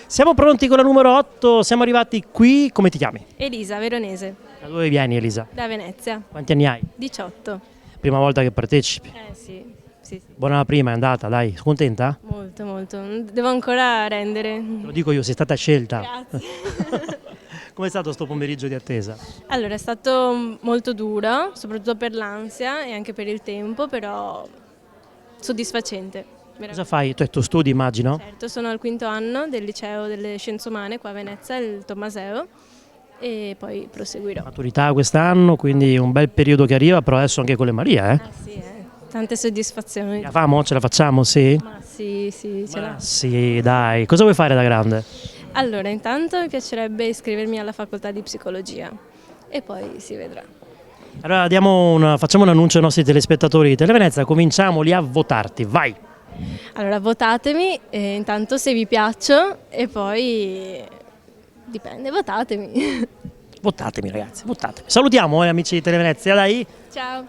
Siamo pronti con la numero 8, siamo arrivati qui, come ti chiami? Elisa, veronese, Da dove vieni Elisa? da Venezia, Quanti anni hai? 18. Prima volta che partecipi. Sì, sì, sì, Buona la prima, è andata, dai, contenta? molto, molto. Devo ancora rendere. Te lo dico io, sei stata scelta. Grazie. Com'è stato sto pomeriggio di attesa? Allora, è stato molto duro, soprattutto per l'ansia e anche per il tempo, però soddisfacente. Cosa fai? Tu studi, immagino? Certo, sono al quinto anno del liceo delle Scienze Umane qua a Venezia, il Tommaseo, e poi proseguirò. Maturità quest'anno, quindi un bel periodo che arriva, però adesso anche con le Maria, eh? Sì, tante soddisfazioni. La famo? Ce la facciamo, sì? Ma sì, sì, ce l'ho. Sì, dai. Cosa vuoi fare da grande? Allora, intanto mi piacerebbe iscrivermi alla facoltà di psicologia e poi si vedrà. Allora facciamo un annuncio ai nostri telespettatori di Televenezia, cominciamo lì a votarti, vai! Allora, votatemi, intanto se vi piaccio e poi dipende, votatemi. Votatemi ragazzi, votatemi. Salutiamo amici di Televenezia, dai! Ciao!